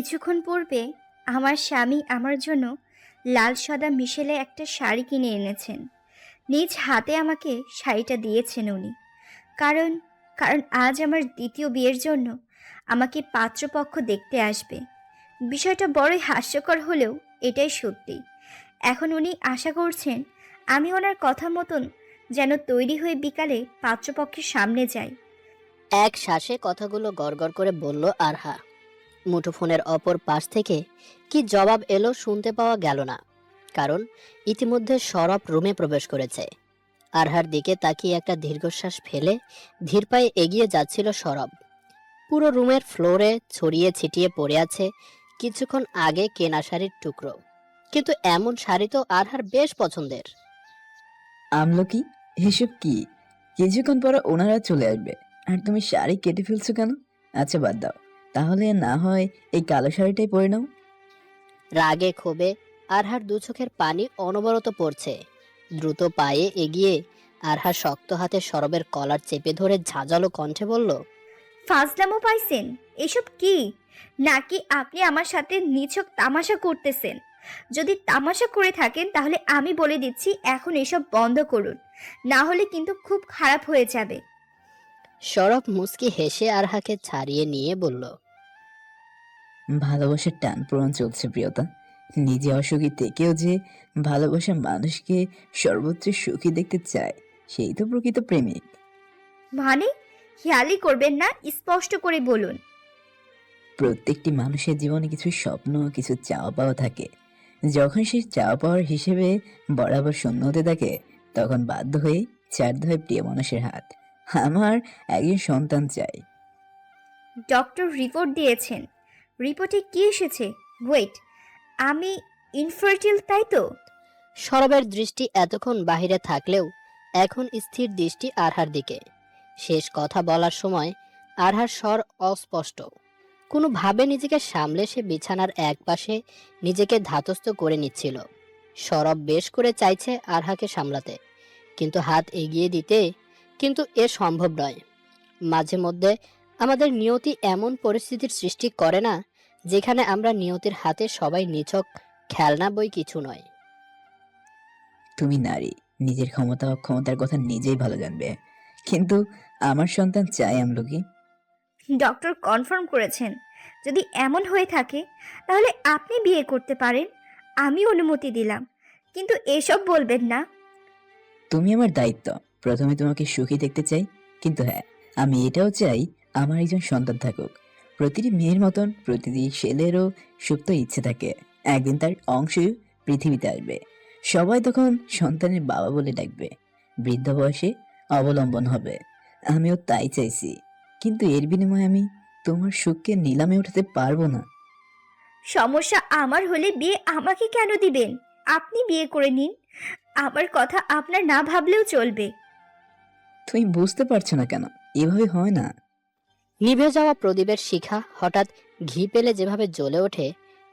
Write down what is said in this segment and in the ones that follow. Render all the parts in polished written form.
কিছুক্ষণ পূর্বে আমার স্বামী আমার জন্য লাল সাদা মিশেলে একটা শাড়ি কিনে এনেছেন। নিজ হাতে আমাকে শাড়িটা দিয়েছেন উনি। কারণ কারণ আজ আমার দ্বিতীয় বিয়ের জন্য আমাকে পাত্রপক্ষ দেখতে আসবে। বিষয়টা বড়ই হাস্যকর হলেও এটাই সত্যি। এখন উনি আশা করছেন আমি ওনার কথা মতন যেন তৈরি হয়ে বিকালে পাত্রপক্ষের সামনে যাই। এক শ্বাসে কথাগুলো গড়গড় করে বলল আরহা। মুঠোফোনের অপর পাশ থেকে কি জবাব এলো শুনতে পাওয়া গেল না, কারণ ইতিমধ্যে সরব রুমে প্রবেশ করেছে। আরহার দিকে তাকিয়ে একটা দীর্ঘশ্বাস ফেলে ধীর পায়ে এগিয়ে যাচ্ছিল সরব। পুরো রুমের ফ্লোরে ছড়িয়ে ছিটিয়ে পড়ে আছে কিছুক্ষণ আগে কেনা শাড়ির টুকরো, কিন্তু এমন শাড়ি তো আরহার বেশ পছন্দের। আমলকি, এসব কি? কিছুক্ষণ পরে ওনারা চলে আসবে আর তুমি শাড়ি কেটে ফেলছো কেন? আচ্ছা বাদ দাও, তাহলে না হয় এই কালো শাড়িটাই পরে নাও। রাগে ক্ষোভে আরহার দু চোখের পানি অনবরত পড়ছে। দ্রুত পায়ে এগিয়ে আরহা শক্ত হাতে সরবের কলার চেপে ধরে ঝাঁঝালো কণ্ঠে বলল, ফাজলামো পাইছেন? এসব কি? নাকি আপনি আমার সাথে নিছক তামাশা করতেছেন? যদি তামাশা করে থাকেন তাহলে আমি বলে দিচ্ছি এখন এসব বন্ধ করুন, না হলে কিন্তু খুব খারাপ হয়ে যাবে। সরব মুচকি হেসে আরহাকে ছাড়িয়ে নিয়ে বলল, ভালোবাসার টান প্রমাণ চলছে প্রিয়তা। নিজে অসুখী থেকেও যে ভালোবাসার মানুষকে সর্বোচ্চ সুখী দেখতে চায়, সেই তো প্রকৃত প্রেমিক। মানে খেয়ালই করবেন না, স্পষ্ট করে বলুন। প্রত্যেকটি মানুষের জীবনে কিছু স্বপ্ন, কিছু চাওয়া পাওয়া থাকে। যখন সেই চাওয়া পাওয়ার হিসেবে বরাবর শূন্য হতে থাকে, তখন বাধ্য হয়ে ছাড়তে হয় প্রিয় মানুষের হাত। আমার একজন সন্তান চাই। ডক্টর রিপোর্ট দিয়েছেন, রিপোর্টে কি এসেছে? ওয়েট, আমি ইনফার্টিল, তাই তো? সরবের দৃষ্টি এতক্ষণ বাহিরে থাকলেও এখন স্থির দৃষ্টি আরহার দিকে। শেষ কথা বলার সময় আরহার স্বর অস্পষ্ট। কোনোভাবে নিজেকে সামলে সে বিছানার একপাশে নিজেকে ধাতস্থ করে নিচ্ছিল। সরব বেশ করে চাইছে আরহাকে সামলাতে, কিন্তু হাত এগিয়ে দিতে, কিন্তু এ সম্ভব নয়। মাঝে মধ্যে আমাদের নিয়তি এমন পরিস্থিতির সৃষ্টি করে না, যেখানে আমরা নিয়তির হাতে সবাই নিছক খেলনা বই কিছু নয়। তুমি নারী, নিজের ক্ষমতা অক্ষমতার কথা নিজেই ভালো জানবে। কিন্তু আমার সন্তান চাই আমলকি। ডক্টর কনফার্ম করেছেন? যদি এমন হয়ে থাকে তাহলে আপনি বিয়ে করতে পারেন, আমি অনুমতি দিলাম, কিন্তু এসব বলবেন না। তুমি আমার দায়িত্ব। প্রথমে তোমাকে সুখী দেখতে চাই, কিন্তু হ্যাঁ, আমি এটাও চাই আমার একজন সন্তান থাকুক। প্রতিটি মেয়ের মতন প্রতিটি ছেলেরও সুপ্ত ইচ্ছে থাকে একদিন তার অংশ পৃথিবীতে আসবে। সবাই তখন সন্তানের বাবা বলে ডাকবে, বৃদ্ধ বয়সে অবলম্বন হবে। আমিও তাই চাইছি, কিন্তু এর বিনিময়ে আমি তোমার সুখকে নিলামে উঠাতে পারবো না। সমস্যা আমার হলে বিয়ে আমাকে কেন দিবেন? আপনি বিয়ে করে নিন, আমার কথা আপনার না ভাবলেও চলবে। তুমি বুঝতে পারছো না কেন? এভাবে হয় না। নিভে যাওয়া প্রদীপের শিখা হঠাৎ ঘি পেলে যেভাবে জ্বলে ওঠে,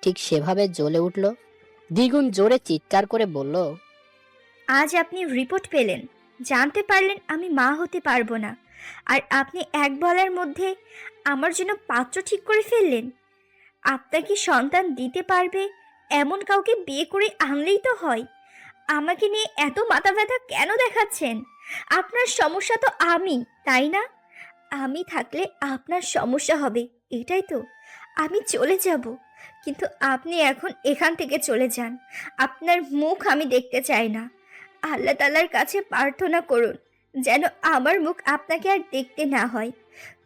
ঠিক সেভাবে জ্বলে উঠল। দ্বিগুণ জোরে চিৎকার করে বলল, আজ আপনি রিপোর্ট পেলেন, জানতে পারলেন আমি মা হতে পারবো না, আর আপনি এক বলার মধ্যে আমার জন্য পাত্র ঠিক করে ফেললেন। আপনাকে সন্তান দিতে পারবে এমন কাউকে বিয়ে করে আনলেই তো হয়। আমাকে নিয়ে এত মাথা ব্যথা কেন দেখাচ্ছেন? আপনার সমস্যা তো আমি, তাই না? আমি থাকলে আপনার সমস্যা হবে, এটাই তো। আমি চলে যাব, কিন্তু আপনি এখন এখান থেকে চলে যান। আপনার মুখ আমি দেখতে চাই না। আল্লাহ তাআলার কাছে প্রার্থনা করুন যেন আমার মুখ আপনাকে আর দেখতে না হয়।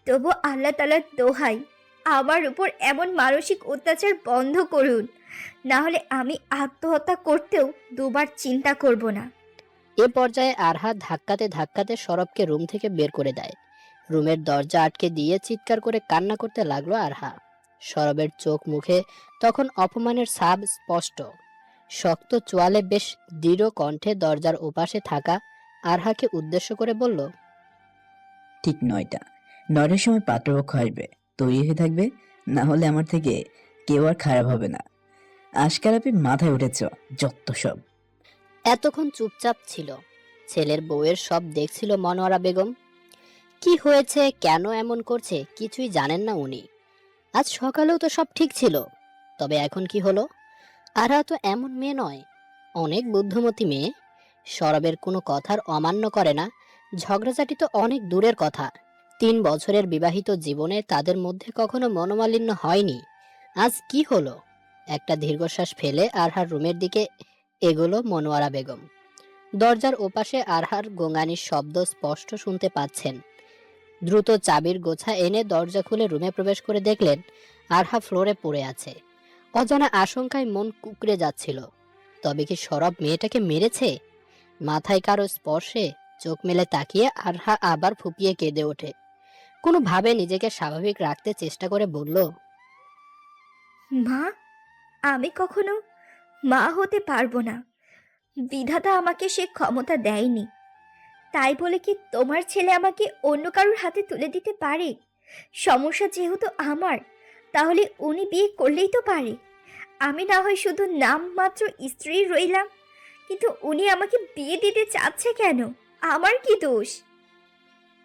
তবু আল্লাহ তাআলার দোহাই, আমার উপর এমন মানসিক অত্যাচার বন্ধ করুন, না হলে আমি আত্মহত্যা করতেও দুবার চিন্তা করব না। এ পর্যায়ে আরহা ধাক্কাতে ধাক্কাতে সরবকে রুম থেকে বের করে দেয়। রুমের দরজা আটকে দিয়ে চিৎকার করে কান্না করতে লাগলো আরহা। সরবের চোখ মুখে তখন অপমানের ছাপ স্পষ্ট। শক্ত চোয়ালে বেশ দৃঢ় কণ্ঠে দরজার ওপাশে থাকা আরহাকে উদ্দেশ্য করে বলল, ঠিক 9টার সময় পাত্রপক্ষ আসবে, তৈরি হয়ে থাকবে। না হলে আমার থেকে কেউ আর খারাপ হবে না। আজকাল আপনি মাথায় উঠেছ, যত সব। এতক্ষণ চুপচাপ ছিল। ছেলের বউয়ের সব দেখছিল মনোয়ারা বেগম। কি হয়েছে, কেন এমন করছে কিছুই জানেন না উনি। আজ সকালেও তো সব ঠিক ছিল। তবে এখন কি হলো? আরহা তো এমন মেয়ে নয়, অনেক বুদ্ধিমতী মেয়ে। সরবের কোনো কথার অমান্য করে না। ঝগড়াঝাটি তো অনেক দূরের কথা। 3 বছরের বিবাহিত জীবনে তাদের মধ্যে কখনো মনোমালিন্য হয়নি। আজ কি হলো? একটা দীর্ঘশ্বাস ফেলে আরহার রুমের দিকে এগোলো মনোয়ারা বেগম। দরজার ওপাশে আরহার গোঙানির শব্দ স্পষ্ট শুনতে পাচ্ছেন। দ্রুত চাবির গোছা এনে দরজা খুলে রুমে প্রবেশ করে দেখলেন আরহা ফ্লোরে পড়ে আছে। অজানা আশঙ্কায় মন কুঁকড়ে যাচ্ছিল। তবে কি সরব মেয়েটাকে মেরেছে? মাথায় কারো স্পর্শে চোখ মেলে তাকিয়ে আরহা আবার ফুপিয়ে কেঁদে ওঠে। কোনোভাবে নিজেকে স্বাভাবিক রাখতে চেষ্টা করে বলল, মা, আমি কখনো মা হতে পারবো না। বিধাতা আমাকে সে ক্ষমতা দেয়নি। তাই বলে কি তোমার ছেলে আমাকে অন্য কারোর হাতে তুলে দিতে পারে? সমস্যা যেহেতু আমার, তাহলে উনি বিয়ে করলেই তো পারে। আমি না হয় শুধু নামমাত্র স্ত্রী রইলাম, কিন্তু উনি আমাকে বিয়ে দিতে চাচ্ছে কেন? আমার কি দোষ?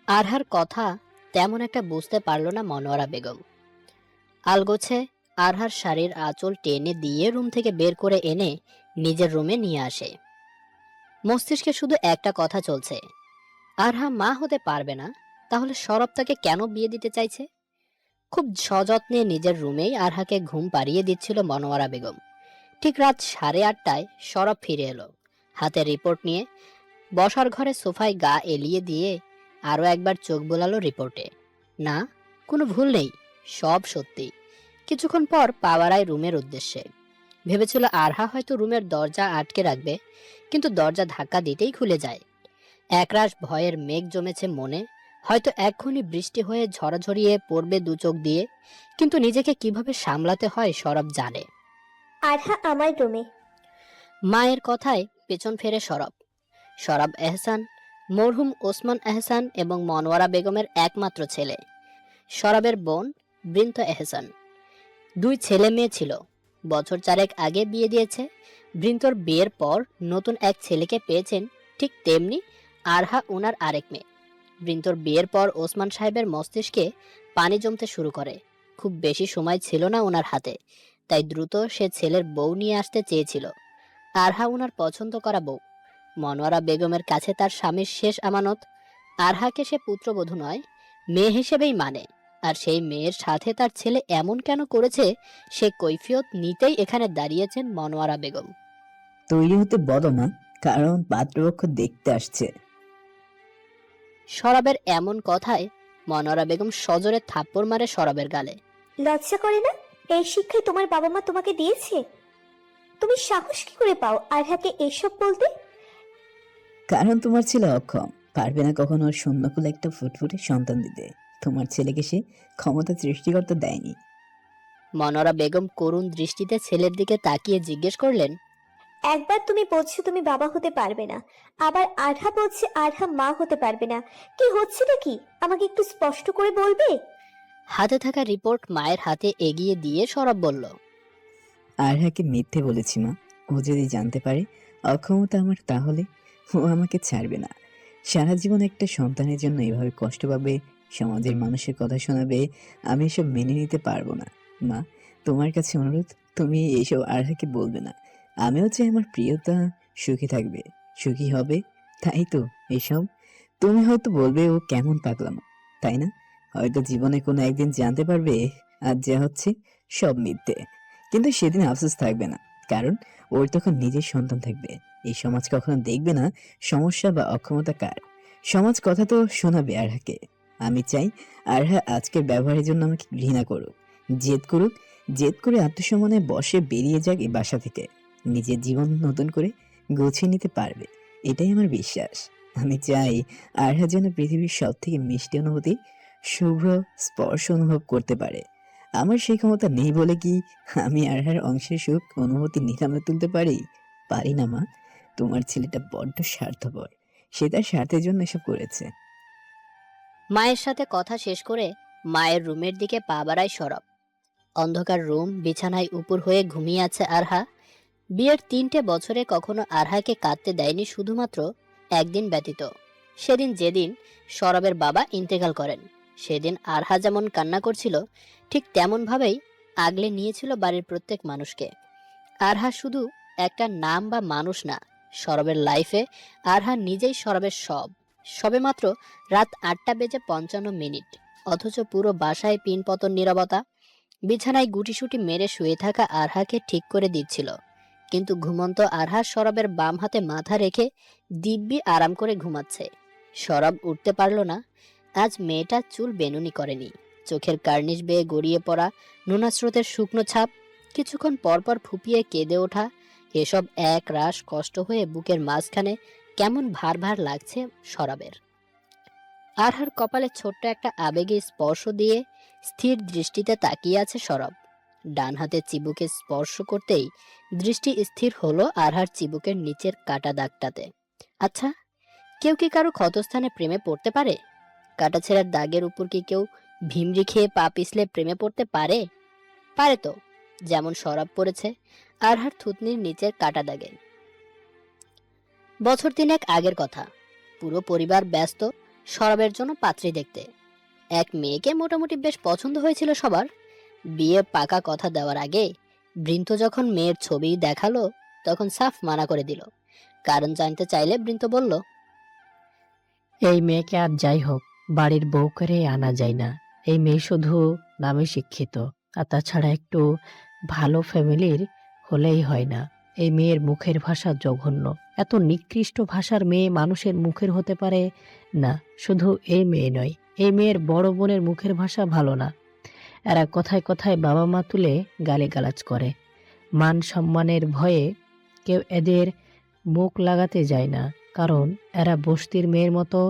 আরহার কথা তেমন একটা বুঝতে পারল না মনোয়ারা বেগম। আলগোছে আরহার শাড়ির আঁচল টেনে দিয়ে রুম থেকে বের করে এনে নিজের রুমে নিয়ে আসে। মস্তিষ্কে শুধু একটা কথা চলছে, আরহা মা হতে পারবে না, তাহলে সরব তাকে কেন বিয়ে দিতে চাইছে? খুব সযত্নে নিজের রুমেই আরহাকে ঘুম পাড়িয়ে দিচ্ছিল মনোয়ারা বেগম। ঠিক রাত 8:30টায় সরব ফিরে এলো, হাতে রিপোর্ট নিয়ে। বসার ঘরে সোফায় গা এলিয়ে দিয়ে আরও একবার চোখ বোলালো রিপোর্টে। না, কোনো ভুল নেই, সব সত্যি। কিছুক্ষণ পর পা বাড়ায় রুমের উদ্দেশ্যে। ভেবেছিল আরহা হয়তো রুমের দরজা আটকে রাখবে, কিন্তু দরজা ধাক্কা দিতেই খুলে যায়। একরাশ ভয়ের মেঘ জমেছে মনে, হয়তো এক্ষুনি বৃষ্টি হয়ে ঝড়াঝড়িয়ে পড়বে দু চোখ দিয়ে। কিন্তু নিজেকে কিভাবে সামলাতে হয় সরব জানে। আরহা আমার রুমে। মায়ের কথায় পেছন ফেরে সরব। সরব এহসান মরহুম ওসমান এহসান এবং মনোয়ারা বেগমের একমাত্র ছেলে। সরবের বোন বৃন্ত এহসান। 2 ছেলে মেয়ে ছিল। বছর 4 আগে বিয়ে দিয়েছে। বৃন্তর বিয়ের পর নতুন এক ছেলেকে পেয়েছেন, ঠিক তেমনি আরহা ওনার আরেক মেয়ে। বৃন্তর বিয়ের পর ওসমান সাহেবের মস্তিষ্কে পানি জমতে শুরু করে। খুব বেশি সময় ছিল না ওনার হাতে, তাই দ্রুত সে ছেলের বউ নিয়ে আসতে চেয়েছিল। আরহা ওনার পছন্দ করা বউ। মনোয়ারা বেগমের কাছে তার স্বামীর শেষ আমানত। আরহাকে সে পুত্রবধূ নয়, মেয়ে হিসেবেই মানে। আর সেই মেয়ের সাথে তার ছেলে এমন কেন করেছে, সে কৈফিয়ত নিতেই এখানে দাঁড়িয়েছেন মনোয়ারা বেগম। তৈরি হতে বলো না, কারণ পাত্রপক্ষ দেখতে আসছে। সরবের এমন কথায় মনোয়ারা বেগম সজোরে থাপ্পড় মারে সরবের গালে। লজ্জা করে না? এই শিক্ষাই তোমার বাবা মা তোমাকে দিয়েছে? তুমি সাহস কি করে পাও আরহাকে এসব বলতে? কারণ তোমার ছেলে অক্ষম, পারবে না কখনো ওর শূন্যকুলে একটা ফুটফুটে সন্তান দিতে। তোমার ছেলেকে সে ক্ষমতা সৃষ্টিকর্তা দেয়নি। মনোয়ারা বেগম করুণ দৃষ্টিতে ছেলের দিকে তাকিয়ে জিজ্ঞেস করলেন, একবার তুমি বলছো তুমি বাবা হতে পারবে না, আবার আরহা বলছে আরহা মা হতে পারবে না। কি হচ্ছেটা কি আমাকে একটু স্পষ্ট করে বলবে? হাতে থাকা রিপোর্ট মায়ের হাতে এগিয়ে দিয়ে সরব বলল, আরহাকে মিথ্যে বলেছি মা। ও যদি জানতে পারে অক্ষমতা আমার, তাহলে ও আমাকে ছাড়বে না। সারা জীবন একটা সন্তানের জন্য এভাবে কষ্ট পাবে, সমাজের মানুষের কথা শোনাবে। আমি এসব মেনে নিতে পারবো না মা। তোমার কাছে অনুরোধ, তুমি এইসব আরহাকে বলবে না। আমিও চাই আমার প্রিয়তা সুখী থাকবে, সুখী হবে। তাই তো এসব। তুমি হয়তো বলবে ও কেমন পাগলামো, তাই না? হয়তো জীবনে কোনো একদিন জানতে পারবে আর যা হচ্ছে সব মিথ্যে। কিন্তু সেদিন আফসোস থাকবে না, কারণ ওর তখন নিজের সন্তান থাকবে। এই সমাজ কখনো দেখবে না সমস্যা বা অক্ষমতা কার। সমাজ কথা তো শোনাবে আরহাকে। আমি চাই আরহা আজকের ব্যবহারের জন্য আমাকে ঘৃণা করুক, জেদ করুক, জেদ করে আত্মসম্মানে বসে বেরিয়ে যাক এই বাসা থেকে। নিজের জীবন নতুন করে গুছিয়ে নিতে পারবে, এটাই আমার বিশ্বাস। আমি চাই আরহা যেন পৃথিবীর সব থেকে মিষ্টি অনুভূতি, শুভ্র স্পর্শ অনুভব করতে পারে। আমার সেই ক্ষমতা নেই বলে কি আমি আরহার অংশের সুখ অনুভূতি নিলামে তুলতে পারি না মা। তোমার ছেলেটা বড্ড স্বার্থপর, সে তার স্বার্থের জন্য এসব করেছে। মায়ের সাথে কথা শেষ করে মায়ের রুমের দিকে পা বাড়ায় সরব। অন্ধকার রুম, বিছানায় উপর হয়ে ঘুমিয়ে আছে আরহা। বিয়ের 3টে বছরে কখনো আরহাকে কাঁদতে দেয়নি শুধুমাত্র একদিন ব্যতীত। সেদিন যেদিন সরবের বাবা ইন্তেকাল করেন। সেদিন আরহা যেমন কান্না করছিল, ঠিক তেমন ভাবেই আগলে নিয়েছিল বাড়ির প্রত্যেক মানুষকে। আরহা শুধু একটা নাম বা মানুষ না, সরবের লাইফে আরহা নিজেই সরবের সব। সবেমাত্র রাত 8:55 অথচ পুরো বাসায় পিনপতন নীরবতা। বিছানায় গুটিসুটি মেরে শুয়ে থাকা আরহাকে ঠিক করে দিচ্ছিল, কিন্তু ঘুমন্ত আরহা সরবের বাম হাতে মাথা রেখে দিব্যি আরাম করে ঘুমাচ্ছে। সরব উঠতে পারল না। আজ মেয়েটা চুল বেনুনি করেনি, চোখের কার্নিশ বেয়ে গড়িয়ে পড়া নোনা স্রোতের শুকনো ছাপ, কিছুক্ষণ পরপর ফুপিয়ে কেঁদে ওঠা, এসব এক রাশ কষ্ট হয়ে বুকের মাঝখানে কেমন ভার ভার লাগছে সরবের। আরহার কপালে ছোট্ট একটা আবেগে স্পর্শ দিয়ে স্থির দৃষ্টিতে তাকিয়ে আছে সরব। ডান হাতে চিবুকে স্পর্শ করতেই দৃষ্টি স্থির হলো আরহার চিবুকের নিচের কাটা দাগটাতে। আচ্ছা, কেউ কি কারো ক্ষতস্থানে প্রেমে পড়তে পারে? কাটাছেঁড়ার দাগের উপর কি কেউ ভিমরি খেয়ে পা পিছলে প্রেমে পড়তে পারে? পারে তো, যেমন সরব পড়েছে আরহার থুতনির নিচের কাটা দাগে। বছর 3 আগের কথা। পুরো পরিবার ব্যস্ত সরবের জন্য পাত্রী দেখতে। এক মেয়েকে মোটামুটি বেশ পছন্দ হয়েছিল সবার। বিয়ে পাকা কথা দেওয়ার আগে বৃন্ত যখন মেয়ের ছবি দেখালো, তখন সাফ মানা করে দিল। কারণ জানতে চাইলে বৃন্ত বলল, এই মেয়েকে আর যাই হোক বাড়ির বউ করে আনা যায় না। এই মেয়ে শুধু নামে শিক্ষিত, আর তাছাড়া একটু ভালো ফ্যামিলির হলেই হয় না। এই মেয়ের মুখের ভাষা জঘন্য। এত নিকৃষ্ট ভাষার মেয়ে মানুষের মুখের হতে পারে না। শুধু এই মেয়ে নয়, এই মেয়ের বড় বোনের মুখের ভাষা ভালো না। এরা কথায় কথায় বাবা মা তুলে গালিগালাজ করে। মান সম্মানের ভয়ে কেউ এদের মুখ লাগাতে যায় না, কারণ এরা বস্তির মেয়ের মতো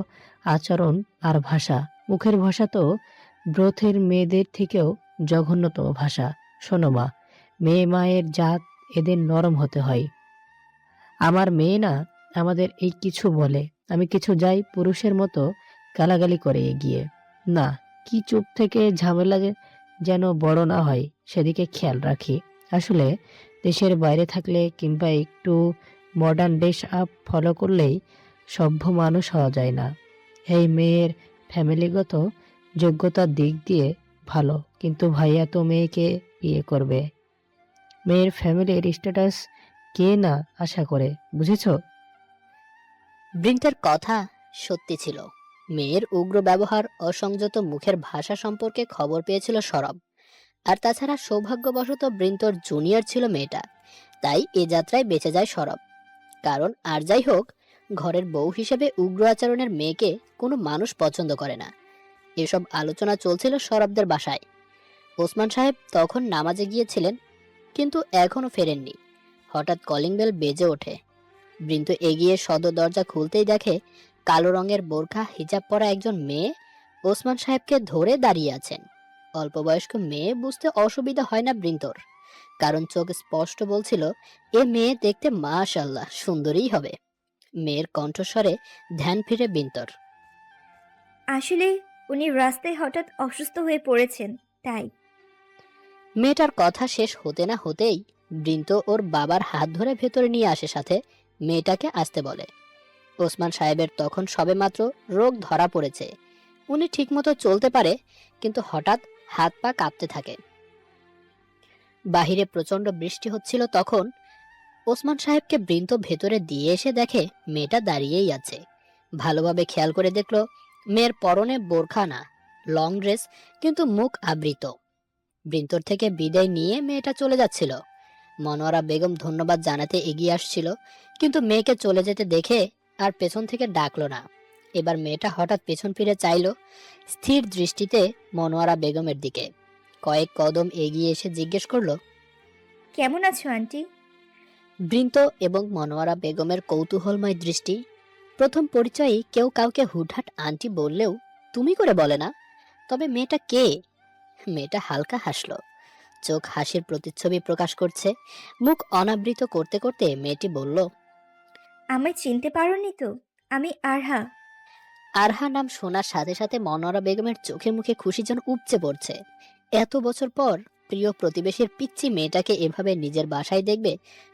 আচরণ আর ভাষা। মুখের ভাষা তো ব্রথের মেয়েদের থেকেও জঘন্যতম ভাষা। শোনো মা, মেয়ে মায়ের জাত এদের নরম হতে হয়। আমার মেয়ে না আমাদের এই কিছু বলে, আমি কিছু যাই পুরুষের মতো গালাগালি করে এগিয়ে। না, কি চুপ থেকে ঝামেলা যেন বড় না হয় সেদিকে খেয়াল রাখি। আসলে দেশের বাইরে থাকলে কিংবা একটু মডার্ন ড্রেস আপ ফলো করলেই সভ্য মানুষ হওয়া যায় না। এই মেয়ের ফ্যামিলিগত যোগ্যতার দিক দিয়ে ভালো, কিন্তু ভাইয়া তো মেয়েকে বিয়ে করবে। মেয়ের ফ্যামিলির স্ট্যাটাস কে না আশা করে, বুঝেছো? বৃন্তের কথা সত্যি ছিল। মেয়ের উগ্র ব্যবহার, অসংযত মুখের ভাষা সম্পর্কে খবর পেয়েছিল সরব। আর তাছাড়া সৌভাগ্যবশত বৃন্তর জুনিয়র ছিল মেয়েটা, তাই এ যাত্রায় বেঁচে যায় সরব। কারণ আর যাই হোক, ঘরের বউ হিসেবে উগ্র আচরণের মেয়েকে কোনো মানুষ পছন্দ করে না। এসব আলোচনা চলছিল সরবদের বাসায়। ওসমান সাহেব তখন নামাজে গিয়েছিলেন, কিন্তু এখনো ফেরেননি। হঠাৎ কলিং বেল বেজে ওঠে। বৃন্ত এগিয়ে সদর দরজা খুলতেই দেখে কালো রঙের বোরখা হিজাব পরা একজন মেয়ে ওসমান সাহেবকে ধরে দাঁড়িয়ে আছেন। অল্প বয়স্ক মেয়ে বুঝতে অসুবিধা হয় না বৃন্তর, কারণ চোখ স্পষ্ট বলছিল এ মেয়ে দেখতে মাশাআল্লাহ সুন্দরী হবে। মেয়ের কণ্ঠস্বরে ধ্যান ফিরে বৃন্তর। আসলে উনি রাস্তায় হঠাৎ অসুস্থ হয়ে পড়েছেন, তাই। মেয়েটার কথা শেষ হতে না হতেই বৃন্ত ওর বাবার হাত ধরে ভেতরে নিয়ে আসে, সাথে মেয়েটাকে আসতে বলে। ওসমান সাহেবের তখন সবেমাত্র রোগ ধরা পড়েছে। উনি ঠিকমতো চলতে পারে, কিন্তু হঠাৎ হাত পা কাঁপতে থাকে। বাহিরে প্রচন্ড বৃষ্টি হচ্ছিল তখন। ওসমান সাহেবকে বৃন্ত ভেতরে দিয়ে এসে দেখে মেয়েটা দাঁড়িয়েই আছে। ভালোভাবে খেয়াল করে দেখলো মেয়ের পরনে বোরখা না, লং ড্রেস, কিন্তু মুখ আবৃত। বৃন্তর থেকে বিদায় নিয়ে মেয়েটা চলে যাচ্ছিল। মনোয়ারা বেগম ধন্যবাদ জানাতে এগিয়ে আসছিল, কিন্তু মেয়েকে চলে যেতে দেখে আর পেছন থেকে ডাকলো না। এবার মেয়েটা হঠাৎ পেছন ফিরে চাইল, স্থির দৃষ্টিতে মনোয়ারা বেগমের দিকে কয়েক কদম এগিয়ে এসে জিজ্ঞেস করলো, কেমন আছো আন্টি? বৃন্ত এবং মনোয়ারা বেগমের কৌতূহলময় দৃষ্টি। প্রথম পরিচয়ে কেউ কাউকে হুটহাট আন্টি বললেও তুমি করে বলে না। তবে মেয়েটা কে? মেয়েটা হালকা হাসলো, চোখ হাসির প্রতিচ্ছবি প্রকাশ করছে। মুখ অনাবৃত করতে করতে মেয়েটি বলল, আমায় চিনতে পারোনি তো? আমি আরহা। আরহা নাম শোনার সাথে সাথে মনোয়ারা বেগমের চোখে মুখে খুশি যেন উপচে পড়ছে। এত বছর পর প্রিয় প্রতিবেশীর পিচ্চি মেয়েটাকে এভাবে নিজের বাসায় দেখবে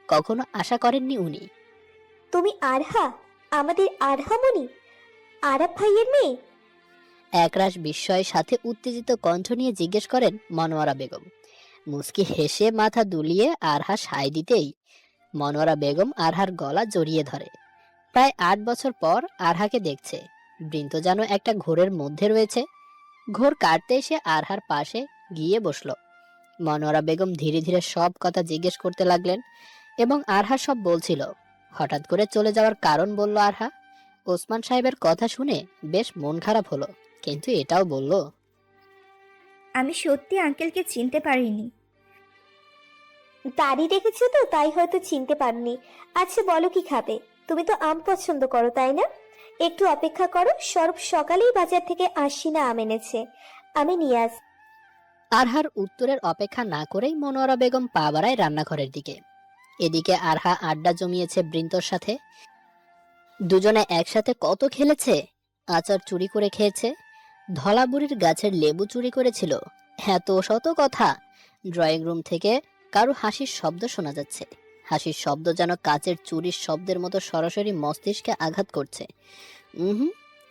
কখনো আশা করেননি উনি। তুমি আরহা, আমাদের আরহামণি, আরাব ভাইয়ের মেয়ে? একরাশ বিস্ময়ের সাথে উত্তেজিত কণ্ঠ নিয়ে জিজ্ঞেস করেন মনোয়ারা বেগম। মুস্কি হেসে মাথা দুলিয়ে আরহা সায় দিতেই মনোয়ারা বেগম আরহার গলা জড়িয়ে ধরে। প্রায় ৮ বছর পর আরহাকে দেখছে। বৃন্ত যেন একটা ঘোরের মধ্যে রয়েছে। ঘোর কাটতে এসে আরহার পাশে গিয়ে বসলো। মনোয়ারা বেগম ধীরে ধীরে সব কথা জিজ্ঞেস করতে লাগলেন এবং আরহা সব বলছিল। হঠাৎ করে চলে যাওয়ার কারণ বলল আরহা। ওসমান সাহেবের কথা শুনে বেশ মন খারাপ হলো, কিন্তু এটাও বলল, আমি সত্যি আঙ্কেলকে চিনতে পারিনি। দাড়ি রেখেছো তো তাই হয়তো চিনতে পারনি। আচ্ছা বলো কি খাবে? তুমি তো আম পছন্দ করো তাই না? একটু অপেক্ষা করো, সরব সকালেই বাজার থেকে আশিনা আম এনেছে, আমি নিয়ে আস। আরহার উত্তরের অপেক্ষা না করেই মনোয়ারা বেগম পা বাড়ায় রান্নাঘরের দিকে। এদিকে আরহা আড্ডা জমিয়েছে বৃন্তর সাথে। দুজনে একসাথে কত খেলেছে। আচার চুরি করে খেয়েছে, ধলা বুড়ির গাছের লেবু চুরি করেছিল, এত শত কথা। ড্রয়িং রুম থেকে কারো হাসির শব্দ শোনা যাচ্ছে। হাসির শব্দ যেন কাচের চুরির শব্দের মতো সরাসরি মস্তিষ্কে আঘাত করছে।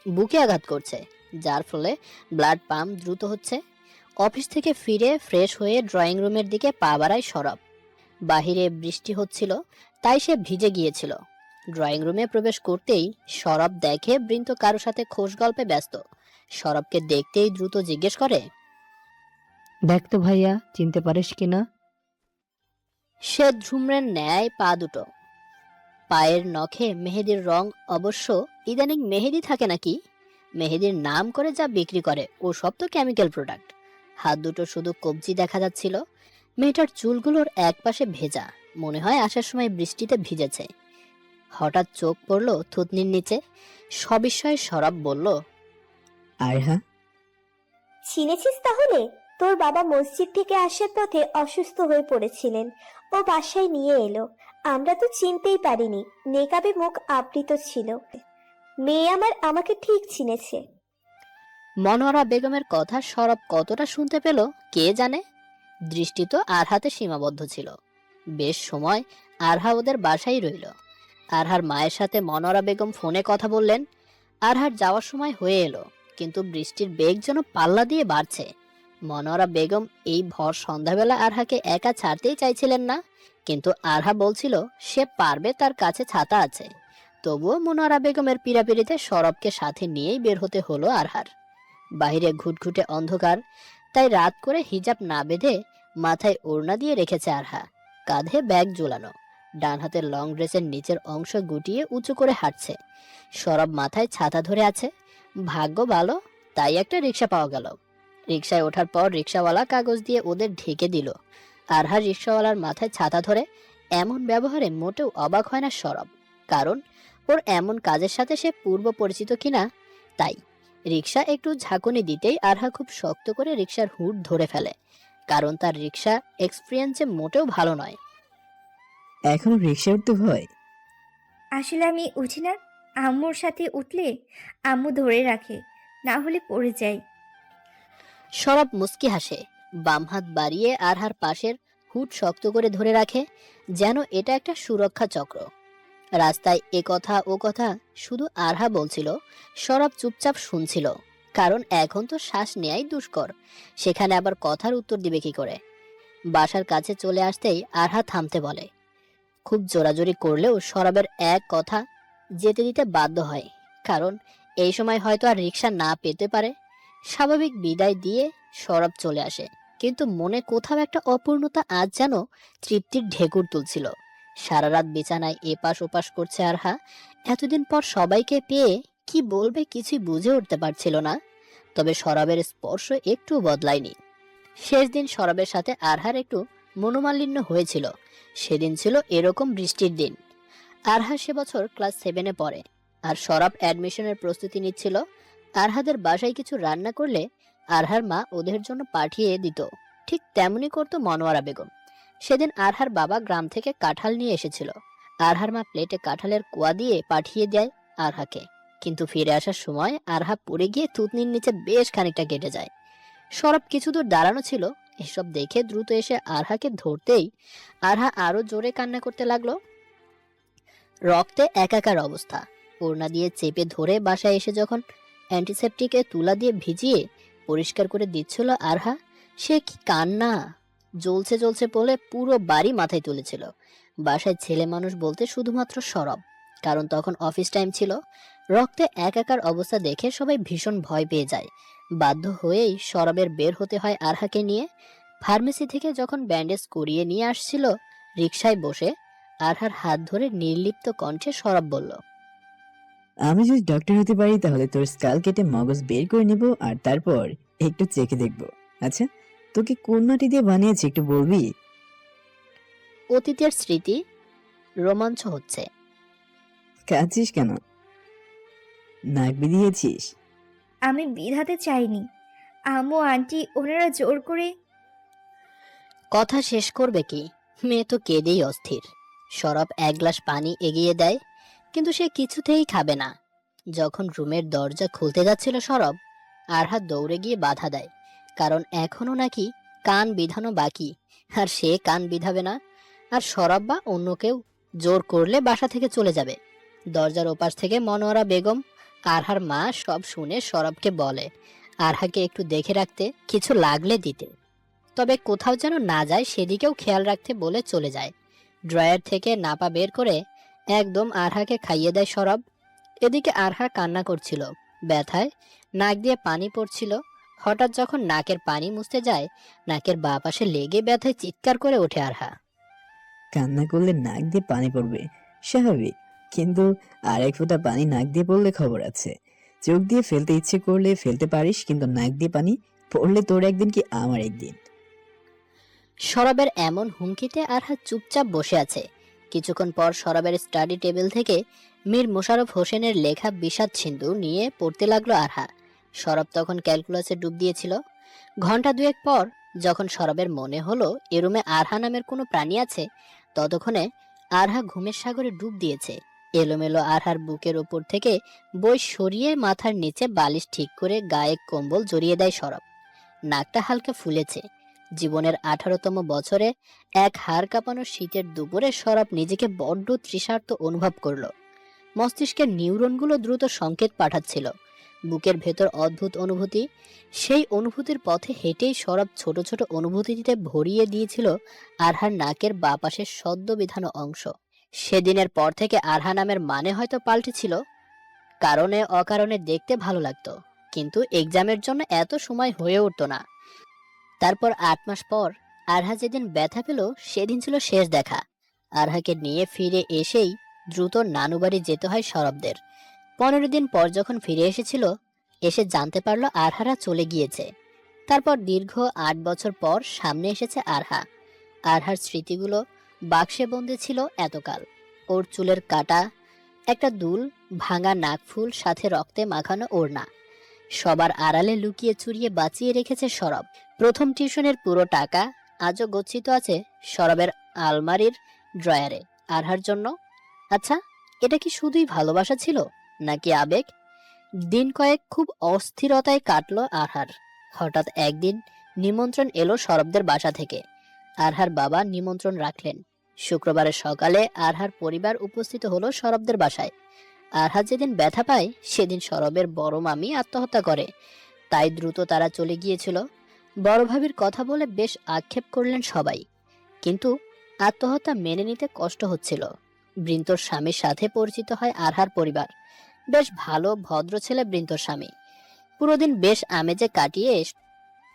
বুকে আঘাত করছে, যার ফলে ব্লাড পাম্প দ্রুত হচ্ছে। অফিস থেকে ফিরে ফ্রেশ হয়ে ড্রয়িং রুমের দিকে পা বাড়ায় সরব। বাহিরে বৃষ্টি হচ্ছিল, তাই সে ভিজে গিয়েছিল। ড্রয়িং রুমে প্রবেশ করতেই সরব দেখে বৃন্ত কারো সাথে খোশ গল্পে ব্যস্ত। সরবকে দেখতেই দ্রুত জিজ্ঞেস করে, দেখ তো ভাইয়া, চিনতে পারিস কিনা? সে ঝুমরের ন্যায় পা দুটো। পায়ের নখে মেহেদির রং। অবশ্য ইদানিং মেহেদি থাকে নাকি? মেহেদির নাম করে যা বিক্রি করে ও সব তো কেমিক্যাল প্রোডাক্ট। হাত দুটো শুধু কবজি দেখা যাচ্ছিল। মেয়েটার চুলগুলোর একপাশে ভেজা, মনে হয় আসার সময় বৃষ্টিতে ভিজেছে। হঠাৎ চোখ পড়ল থুতনির নিচে। সবিস্ময়ে সরব বলল, আরহা, চিনেছিস তাহলে? তোর বাবা মসজিদ থেকে আসার পথে অসুস্থ হয়ে পড়েছিলেন, ও বাসায় নিয়ে এলো। আমরা তো চিনতেই পারিনি, নেকাবে মুখ আবৃত ছিল। মেয়ে আমার আমাকে ঠিক চিনেছে। মনোয়ারা বেগমের কথা সরব কতটা শুনতে পেল কে জানে। দৃষ্টি তো আরহাতে সীমাবদ্ধ ছিল। বেশ সময় আরহা ওদের বাসায় রইল। আরহার মায়ের সাথে মনোয়ারা বেগম ফোনে কথা বললেন। আরহার যাওয়ার সময় হয়ে এলো, কিন্তু বৃষ্টির বেগ যেন পাল্লা দিয়ে বাড়ছে। মনোয়ারা বেগম এই ভর সন্ধ্যাবেলা আরহাকে একা ছাড়তেই চাইছিলেন না, কিন্তু আরহা বলছিল সে পারবে, তার কাছে ছাতা আছে। তবুও মনোয়ারা বেগমের পীড়াপিড়িতে সরবকে সাথে নিয়েই বের হতে হলো আরহার। বাহিরে ঘুটঘুটে অন্ধকার, তাই রাত করে হিজাব না বেঁধে মাথায় ওড়না দিয়ে রেখেছে আরহা। কাঁধে ব্যাগ ঝোলানো, ডান হাতের লং ড্রেসের নিচের অংশ গুটিয়ে উঁচু করে হাঁটছে। সরব মাথায় ছাতা ধরে আছে। ভাগ্য ভালো, তাই একটা রিক্সা পাওয়া গেল। রিক্সায় ওঠার পর রিক্সাওয়ালা কাগজ দিয়ে ওদের ঢেকে দিল। আরহা রিক্সাওয়ালার মাথায় ছাতা ধরে এমন ব্যবহারে মোটেও অবাক হয় না সরব, কারণ ওর এমন কাজের সাথে সে পূর্ব পরিচিত কিনা। তাই রিক্সা একটু ঝাঁকুনি দিতেই আরহা খুব শক্ত করে রিক্সার হুড ধরে ফেলে, কারণ তার রিক্সা এক্সপিরিয়েন্সে মোটেও ভালো নয়। এখনো রিক্সা উঠতে ভয়? আসলে আমি উঠি না। আম্মুর সাথে উঠলে আম্মু ধরে রাখে, না হলে পড়ে যাই। সরব মুস্কি হাসে, বাম হাত বাড়িয়ে আরহার পাশের হুড শক্ত করে ধরে রাখে, যেন এটা একটা সুরক্ষা চক্র। রাস্তায় এ কথা ও কথা শুধু আরহা বলছিল, সরব চুপচাপ শুনছিল, কারণ এখন তো শ্বাস নেয়াই দুষ্কর, সেখানে আবার কথার উত্তর দিবে কি করে। বাসার কাছে চলে আসতেই আরহা থামতে বলে। খুব জোরাজোরি করলেও সরবের এক কথা যেতে দিতে বাধ্য হয়, কারণ এই সময় হয়তো আর রিক্সা না পেতে পারে। স্বাভাবিক বিদায় দিয়ে সরব চলে আসে, কিন্তু মনে কোথাও একটা অপূর্ণতা আজ যেন তৃপ্তির ঢেকুর তুলছিল। সারা রাত বিছানায় এপাশ ওপাশ করছে আরহা। এতদিন পর সবাইকে পেয়ে কি বলবে কিছুই বুঝে উঠতে পারছিল না। তবে সরবের স্পর্শ একটু বদলায়নি। শেষ দিন সরবের সাথে আরহার একটু মনোমালিন্য হয়েছিল। সেদিন ছিল এরকম বৃষ্টির দিন। আরহা সে বছর ক্লাস 7-এ পড়ে, আর সরব অ্যাডমিশনের প্রস্তুতি নিচ্ছিল। আরহাদের বাসায় কিছু রান্না করলে আরহার মা ওদের জন্য পাঠিয়ে দিত, ঠিক তেমনি করতো মনোয়ারা বেগম। সেদিন আরহার বাবা গ্রাম থেকে কাঁঠাল নিয়ে এসেছিল। আরহার মা প্লেটে কাঁঠালের কোয়া দিয়ে পাঠিয়ে দেয় আরহাকে, কিন্তু ফিরে আসার সময় আরহা পড়ে গিয়ে থুতনির নিচে বেশ খানিকটা কেটে যায়। সরব কিছু দূর দাঁড়ানো ছিল, এসব দেখে দ্রুত এসে আরহাকে ধরতেই আরহা আরো জোরে কান্না করতে লাগলো। রক্তে একাকার অবস্থা। ওড়না দিয়ে চেপে ধরে বাসায় এসে যখন অ্যান্টিসেপটিকে তুলা দিয়ে ভিজিয়ে পরিষ্কার করে দিচ্ছিল আরহা, সে কি কান্না! জ্বলছে জ্বলছে বলে পুরো বাড়ি মাথায় তুলেছিল। বাসায় ছেলে মানুষ বলতে শুধুমাত্র সরব, কারণ তখন অফিস টাইম ছিল। রক্তে একাকার অবস্থা দেখে সবাই ভীষণ ভয় পেয়ে যায়। বাধ্য হয়েই সরবের বের হতে হয় আরহাকে নিয়ে। ফার্মেসি থেকে যখন ব্যান্ডেজ করিয়ে নিয়ে আসছিল, রিকশায় বসে আরহার হাত ধরে নির্লিপ্ত কণ্ঠে সরব বলল, আমি যদি ডক্টর হতে পারি তাহলে তোর স্কাল কেটে মগজ বের করে নেব, আর তারপর একটু চেখে দেখব। আচ্ছা, তোকে কোন মাটি দিয়ে বানিয়েছে একটু বলবি? অতীতের স্মৃতি রোমাঞ্চ হচ্ছে। কাঁদছিস কেন? নাক বিধিয়েছিস? আমি বিধাতে চাইনি, আম্মু আন্টি ওনারা জোর করে। কথা শেষ করবে কি, মেয়ে তো কেঁদেই অস্থির। সরব এক গ্লাস পানি এগিয়ে দেয়, কিন্তু সে কিছুতেই খাবে না। যখন রুমের দরজা খুলতে যাচ্ছিল সরব, আরহাত দৌড়ে গিয়ে বাধা দেয়, কারণ এখনো নাকি কান বিধানো বাকি, আর সে কান বিধাবে না। আর সরব বা অন্য কেউ জোর করলে বাসা থেকে চলে যাবে। দরজার ওপাশ থেকে মনোয়ারা বেগম, আরহার মা, সব শুনে সরবকে বলে আরহাকে একটু দেখে রাখতে, কিছু লাগলে দিতে, তবে কোথাও যেন না যায় সেদিকেও খেয়াল রাখতে বলে চলে যায়। ড্রয়ার থেকে নাপা বের করে একদম আরহাকে খাইয়ে দেয় সরব। এদিকে আরহা কান্না করছিল, ব্যথায় নাক দিয়ে পানি পড়ছিল। হঠাৎ যখন নাকের পানি মুছতে যায়, নাকের বাঁ পাশে লেগে ব্যথায় চিৎকার করে ওঠে আরহা। কান্না করলে নাক দিয়ে পানি পড়বে, স্বাভাবিক। কিন্তু আর এক ফোঁটা পানি নাক দিয়ে পড়লে খবর আছে। চোখ দিয়ে ফেলতে ইচ্ছে করলে ফেলতে পারিস, কিন্তু নাক দিয়ে পানি পড়লে তোর একদিন কি আমার একদিন। সরবের এমন হুমকিতে আরহা চুপচাপ বসে আছে। কিছুক্ষণ পর সরবের স্টাডি টেবিল থেকে মীর মোশাররফ হোসেনের লেখা বিষাদ সিন্ধু নিয়ে পড়তে লাগলো আরহা। সরব তখন ক্যালকুলাসে ডুব দিয়েছিল। ঘন্টা দুয়েক পর যখন সরবের মনে হলো এ রুমে আরহা নামের কোনো প্রাণী আছে, ততক্ষণে আরহা ঘুমের সাগরে ডুব দিয়েছে। এলোমেলো আরহার বুকের ওপর থেকে বই সরিয়ে মাথার নিচে বালিশ ঠিক করে গায়ে কম্বল জড়িয়ে দেয় সরব। নাকটা হালকা ফুলেছে। জীবনের 18তম বছরে এক হাড় কাঁপানো শীতের দুপুরে সরব নিজেকে বড্ড তৃষার্ত অনুভব করলো। মস্তিষ্কের নিউরনগুলো দ্রুত সংকেত পাঠাচ্ছিল। বুকের ভেতর অদ্ভুত অনুভূতি। সেই অনুভূতির পথে হেঁটেই সরব ছোট ছোট অনুভূতিতে ভরিয়ে দিয়েছিল আরহার নাকের বাঁ পাশের সদ্য বিধানো অংশ। সেদিনের পর থেকে আরহা নামের মানে হয়তো পাল্টেছিল। কারণে অকারণে দেখতে ভালো লাগতো, কিন্তু এক্সামের জন্য এত সময় হয়ে উঠতো না। তারপর 8 মাস পর আরহা যেদিন ব্যথা পেল, সেদিন ছিল শেষ দেখা। আরহাকে নিয়ে ফিরে এসেই দ্রুত নানুবাড়ি যেতে হয় সরবদের। 15 দিন পর যখন ফিরে এসেছিল, এসে জানতে পারলো আরহারা চলে গিয়েছে। তারপর দীর্ঘ 8 বছর পর সামনে এসেছে আরহা। আরহার স্মৃতিগুলো বাক্সে বন্দি ছিল এতকাল। ওর চুলের কাটা, একটা দুল, ভাঙা নাকফুল, সাথে রক্তে মাখানো ওড়না, সবার আড়ালে লুকিয়ে চুরিয়ে বাঁচিয়ে রেখেছে সরব। প্রথম টিউশনের পুরো টাকা আজও গচ্ছিত আছে সরবের আলমারির ড্রয়ারে আরহার জন্য। আচ্ছা, এটা কি শুধুই ভালোবাসা ছিল, নাকি আবেগ? দিন কয়েক খুব অস্থিরতায় কাটলো আরহার। হঠাৎ একদিন নিমন্ত্রণ এলো সরবদের বাসা থেকে। আরহার বাবা নিমন্ত্রণ রাখলেন। শুক্রবারের সকালে আরহার পরিবার উপস্থিত হলো সরবদের বাসায়। আরহা যেদিন ব্যথা পায় সেদিন সরবের বড় মামি আত্মহত্যা করে, তাই দ্রুত তারা চলে গিয়েছিল। বড় ভাবির কথা বলে বেশ আক্ষেপ করলেন সবাই, কিন্তু আত্মহত্যা মেনে নিতে কষ্ট হচ্ছিল। বৃন্তর স্বামীর সাথে পরিচিত হয় আরহার পরিবার। বেশ ভালো ভদ্র ছেলে বৃন্তর স্বামী। পুরো দিন বেশ আমেজে কাটিয়ে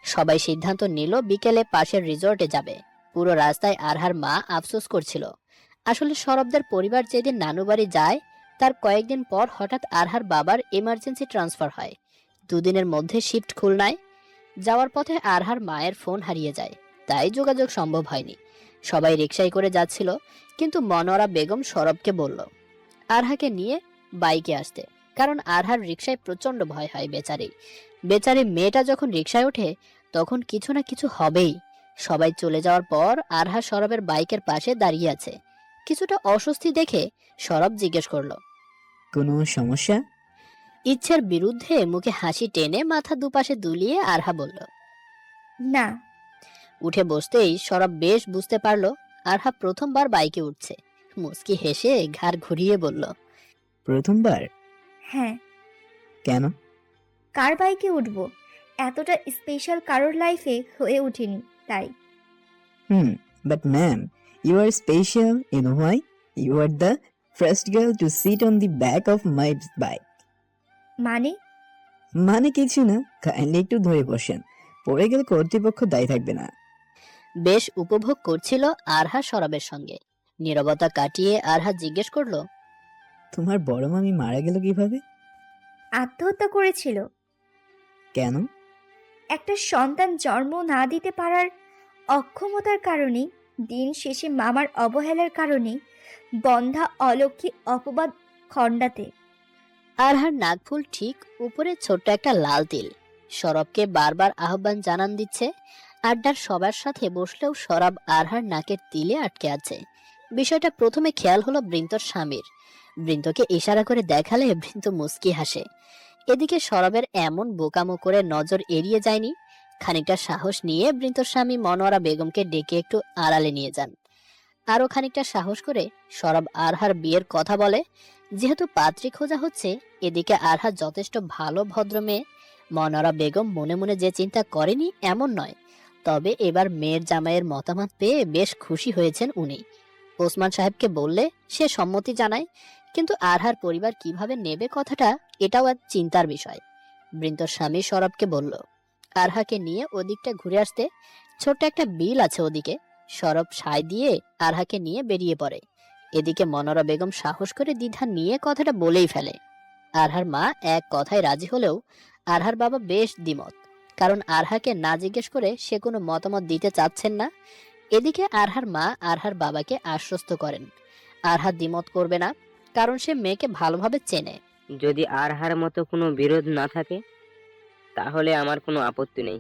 সবাই সিদ্ধান্ত নিল বিকেলে পাশের রিসর্টে যাবে। পুরো রাস্তায় আরহার মা আফসোস করছিল। আসলে সরবদের পরিবার যেদিন নানুবাড়ি যায়, তার কয়েকদিন পর হঠাৎ আরহার বাবার এমার্জেন্সি ট্রান্সফার হয়। দুদিনের মধ্যে শিফট খুলনায়। যাওয়ার পথে আরহার মায়ের ফোন হারিয়ে যায়, তাই যোগাযোগ সম্ভব হয়নি। সবাই রিকশায় করে যাচ্ছিল, কিন্তু মনোয়ারা বেগম সরবকে বলল আরহাকে নিয়ে বাইকে আসতে, কারণ আরহার রিকশায় প্রচন্ড ভয় হয়। বেচারি মেয়েটা যখন রিকশায় ওঠে তখন কিছু না কিছু হবেই। সবাই চলে যাওয়ার পর আরহা সরবের বাইকের পাশে দাঁড়িয়ে আছে। কিছুটা অস্বস্তি দেখে সরব জিজ্ঞেস করলো, কোনো সমস্যা? ইচ্ছের বিরুদ্ধে মুখে হাসি টেনে মাথা দুপাশে দুলিয়ে আরহা বলল, না। উঠে বসতেই সরব বেশ বুঝতে পারলো আরহা প্রথমবার বাইকে উঠছে। মুচকি হেসে ঘাড় ঘুরিয়ে বলল, প্রথমবার? হ্যাঁ। কেন? কার বাইকে উঠবো? এতটা স্পেশাল কারোর লাইফে হয়ে ওঠেনি, তাই। But ma'am, you are special. You know why? You are the first girl to sit on the back of my bike. মানে? মানে কিছু না, কাইন্ডলি একটু ধরে বসেন, পড়ে গেলে কর্তৃপক্ষ দায়ী থাকবে না। বেশ উপভোগ করছিল আরহা সরবের সঙ্গে। নীরবতা কাটিয়ে আরহা জিজ্ঞেস করলো, তোমার বড় মামি মারা গেল কিভাবে? আত্মহত্যা করেছিল। কেন? একটা সন্তান জন্ম না দিতে পারার অক্ষমতার কারণে, দিন শেষে মামার অবহেলার কারণে, বন্ধা অলক্ষী অপবাদ খণ্ডাতে। আরহার নাকফুল ঠিক উপরে ছোট্ট একটা লাল তিল। সরবকে বারবার আহ্বান জানান দিচ্ছে। আড্ডার সবার সাথে বসলেও সরব আরহার নাকের তিলে আটকে আছে। বিষয়টা প্রথমে খেয়াল হলো বৃন্তর স্বামীর। বৃন্তকে ইশারা করে দেখালে বৃন্ত মুচকি হাসে। এদিকে সরবের এমন বোকামো করে নজর এড়িয়ে যায়নি। খানিকটা সাহস নিয়ে বৃন্তর স্বামী মনোয়ারা বেগমকে ডেকে একটু আড়ালে নিয়ে যান। আরো খানিকটা সাহস করে সরব আরহার বিয়ের কথা বলে। যেহেতু পাত্রী খোঁজা হচ্ছে, এদিকে আরহা যথেষ্ট ভালো ভদ্র মেয়ে। মনোয়ারা বেগম মনে মনে যে চিন্তা করেনি এমন নয়, তবে এবার মেয়ের জামাইয়ের মতামত পেয়ে বেশ খুশি হয়েছেন উনি। ওসমান সাহেবকে বললে সে সম্মতি জানায়, কিন্তু আরহার পরিবার কিভাবে নেবে কথাটা, এটাও এক চিন্তার বিষয়। বৃন্তর স্বামী সরবকে বলল আরহাকে নিয়ে ওদিকটা ঘুরে আসতে, ছোট্ট একটা বিল আছে ওদিকে। সরব সায় দিয়ে আরহাকে নিয়ে বেরিয়ে পড়ে। এদিকে মনোয়ারা বেগম সাহস করে দ্বিধা নিয়ে কথাটা বলেই ফেলে। আরহার মা এক কথায় রাজি হলেও আরহার বাবা বেশ দ্বিমত, কারণ আরহাকে না জিজ্ঞেস করে সে কোনো মতামত দিতে চাচ্ছেন না। এদিকে আরহার মা আরহার বাবাকে আশ্বস্ত করেন আরহা দ্বিমত করবে না, কারণ সে মেয়েকে ভালোভাবে চেনে। যদি আরহার মতো কোনো বিরোধ না থাকে তাহলে আমার কোনো আপত্তি নেই।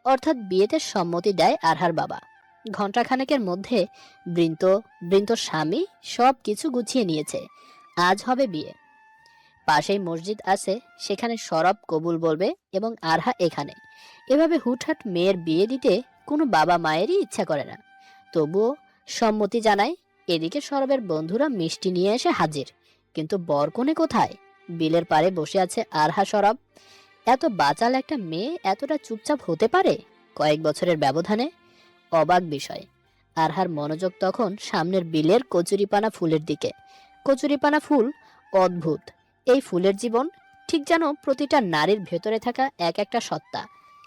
অর্থাৎ বিয়েতে সম্মতি দেয় আরহার বাবা। ঘণ্টাখানেকের মধ্যে বৃন্তর স্বামী সব কিছু গুছিয়ে নিয়েছে। আজ হবে বিয়ে। পাশেই মসজিদ আছে, সেখানে সরব কবুল বলবে এবং আরহা এখানে। এভাবে হুটহাট মেয়ের বিয়ে দিতে কোনো বাবা মায়েরই ইচ্ছা করে না, তবুও সম্মতি জানায়। এদিকে সরবের বন্ধুরা মিষ্টি নিয়ে এসে হাজির, কিন্তু বরকনে কোথায়? বিলের পারে বসে আছে আরহা সরব। এত বাচাল একটা মেয়ে এতটা চুপচাপ হতে পারে কয়েক বছরের ব্যবধানে? অবাক বিষয়। আরহার মনোযোগ তখন সামনের বিলের কচুরিপানা ফুলের দিকে। কচুরিপানা ফুল অদ্ভুত। এই ফুলের জীবন ঠিক যেন প্রতিটা নারীর ভেতরে থাকা এক একটা সত্তা।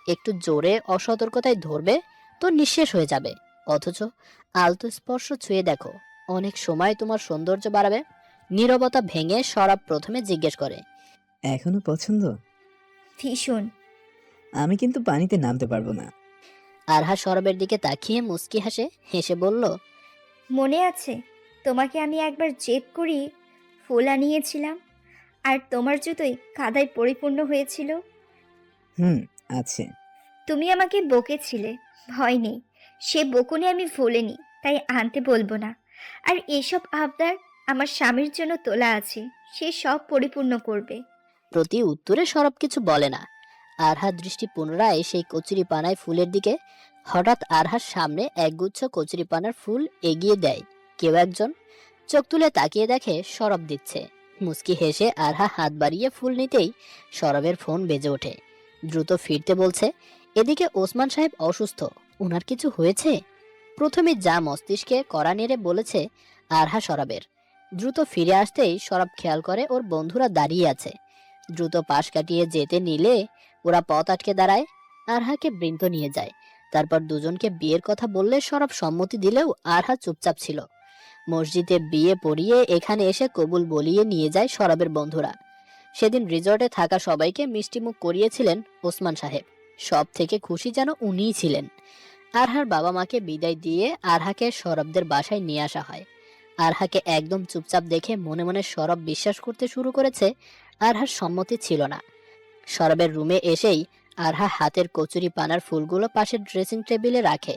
একটু জোরে অসতর্কতায় ধরবে তো নিঃশেষ হয়ে যাবে, অথচ আলতো স্পর্শ ছুঁয়ে দেখো, অনেক সময় তোমার সৌন্দর্য বাড়াবে। নীরবতা ভেঙে সরব প্রথমে জিজ্ঞেস করে, এখনো পছন্দ? ভীষণ। আমি কিন্তু পানিতে নামতে পারবো না। আরহা সরবের দিকে তাকিয়ে মুচকি হেসে বলল, মনে আছে তোমাকে আমি একবার জেদ করি ফুল আনিয়েছিলাম, আর তোমার জুতোই কাদায় পরিপূর্ণ হয়েছিল। আছে। তুমি আমাকে বকেছিলে, ভয় নেই, সে বকুনি আমি ভুলিনি, তাই আনতে বলবো না। আর এসব আবদার আমার স্বামীর জন্য তোলা আছে, সে সব পরিপূর্ণ করবে। প্রতি উত্তরে সরব কিছু বলে না। আরহা দৃষ্টি পুনরায় সেই কচুরিপানায় ফুলের দিকে। হঠাৎ আরহার সামনে একগুচ্ছ কচুরিপানার ফুল এগিয়ে দেয় কেউ একজন। চোখ তুলে তাকিয়ে দেখে সরব দিচ্ছে। মুচকি হেসে আরহা হাত বাড়িয়ে ফুল নিতেই সরবের ফোন বেজে ওঠে। দ্রুত ফিরতে বলছে। এদিকে ওসমান সাহেব অসুস্থ, ওনার কিছু হয়েছে? প্রথমে যা মস্তিষ্কে কড়া নেড়ে বলেছে আরহা সরবের। দ্রুত ফিরে আসতেই সরব খেয়াল করে ওর বন্ধুরা দাঁড়িয়ে আছে। দ্রুত পাশ কাটিয়ে যেতে নিলে ওরা পথ আটকে দাঁড়ায়। আরহাকে বৃন্ত নিয়ে যায়। তারপর দুজনকে বিয়ের কথা বললে সরব সম্মতি দিলেও আরহা চুপচাপ ছিল। মসজিদে বিয়ে পড়িয়ে এখানে এসে কবুল বলিয়ে নিয়ে যায় সরবের বন্ধুরা। সেদিন রিসর্টে থাকা সবাইকে মিষ্টিমুখ করিয়েছিলেন ওসমান সাহেব। সব থেকে খুশি যেন উনিই ছিলেন। আরহার বাবা মাকে বিদায় দিয়ে আরহাকে সরবদের বাসায় নিয়ে আসা হয়। আরহাকে একদম চুপচাপ দেখে মনে মনে সরব বিশ্বাস করতে শুরু করেছে আরহার সম্মতি ছিল না। সরবের রুমে এসেই আরহা হাতের কচুরি পানার ফুলগুলো পাশের ড্রেসিং টেবিলে রাখে।